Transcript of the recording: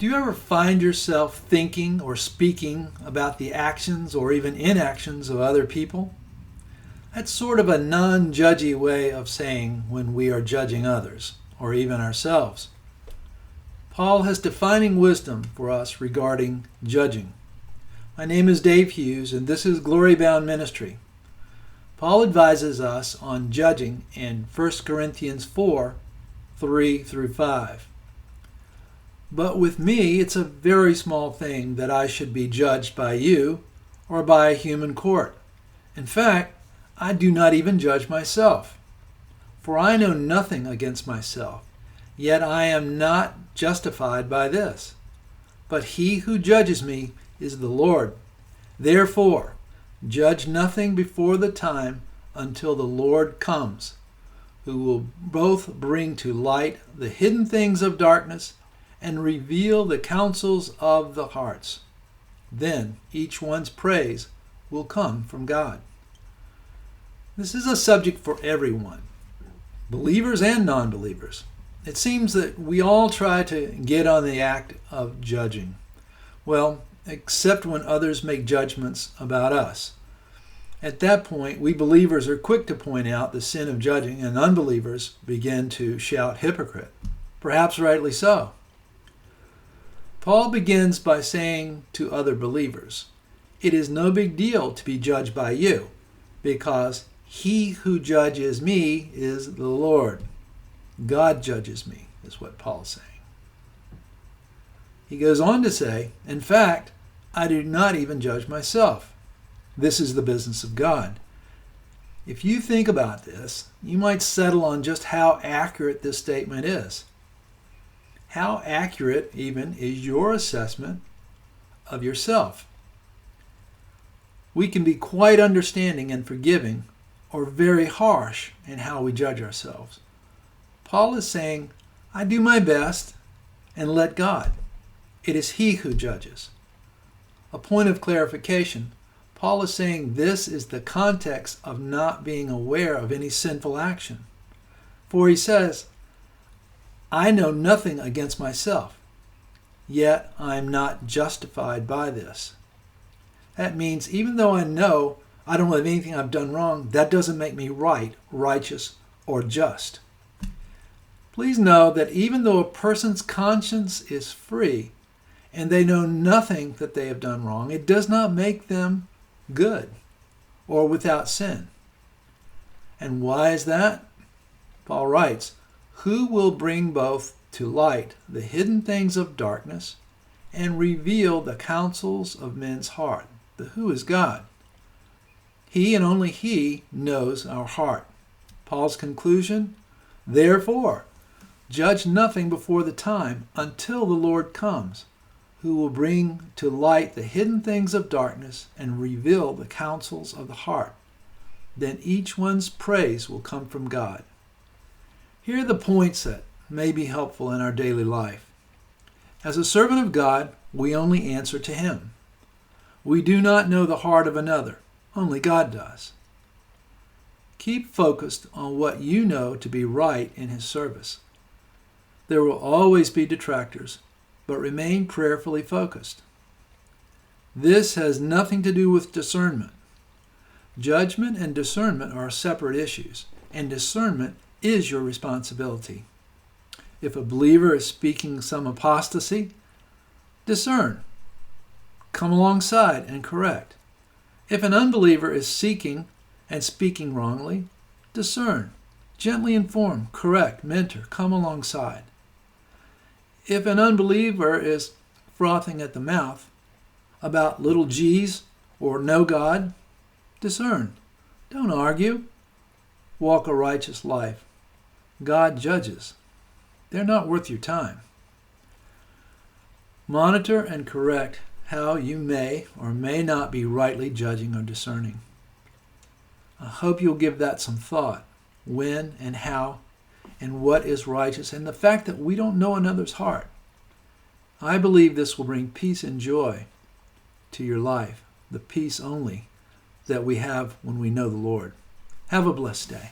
Do you ever find yourself thinking or speaking about the actions or even inactions of other people? That's sort of a non-judgy way of saying when we are judging others or even ourselves. Paul has defining wisdom for us regarding judging. My name is Dave Hughes, and this is Glory Bound Ministry. Paul advises us on judging in 1 Corinthians 4, 3 through 5. But with me, it's a very small thing that I should be judged by you or by a human court. In fact, I do not even judge myself. For I know nothing against myself, yet I am not justified by this. But he who judges me is the Lord. Therefore, judge nothing before the time until the Lord comes, who will both bring to light the hidden things of darkness and reveal the counsels of the hearts. Then each one's praise will come from God. This is a subject for everyone, believers and non-believers. It seems that we all try to get on the act of judging. Well, except when others make judgments about us. At that point, we believers are quick to point out the sin of judging, and unbelievers begin to shout hypocrite, perhaps rightly so. Paul begins by saying to other believers, "It is no big deal to be judged by you, because he who judges me is the Lord." God judges me, is what Paul's saying. He goes on to say, "In fact, I do not even judge myself. This is the business of God." If you think about this, you might settle on just how accurate this statement is. How accurate even is your assessment of yourself? We can be quite understanding and forgiving, or very harsh in how we judge ourselves. Paul is saying, I do my best and let God. It is he who judges. A point of clarification, Paul is saying this is the context of not being aware of any sinful action. For he says, I know nothing against myself, yet I am not justified by this. That means even though I know I don't have anything I've done wrong, that doesn't make me right, righteous, or just. Please know that even though a person's conscience is free and they know nothing that they have done wrong, it does not make them good or without sin. And why is that? Paul writes, who will bring both to light the hidden things of darkness and reveal the counsels of men's heart? The who is God. He and only he knows our heart. Paul's conclusion, therefore, judge nothing before the time until the Lord comes, who will bring to light the hidden things of darkness and reveal the counsels of the heart. Then each one's praise will come from God. Here are the points that may be helpful in our daily life. As a servant of God, we only answer to him. We do not know the heart of another. Only God does. Keep focused on what you know to be right in his service. There will always be detractors, but remain prayerfully focused. This has nothing to do with discernment. Judgment and discernment are separate issues, and discernment is your responsibility. If a believer is speaking some apostasy, discern. Come alongside and correct. If an unbeliever is seeking and speaking wrongly, discern. Gently inform, correct, mentor, come alongside. If an unbeliever is frothing at the mouth about little g's or no God, discern. Don't argue. Walk a righteous life. God judges. They're not worth your time. Monitor and correct how you may or may not be rightly judging or discerning. I hope you'll give that some thought. When and how and what is righteous, and the fact that we don't know another's heart. I believe this will bring peace and joy to your life, the peace only that we have when we know the Lord. Have a blessed day.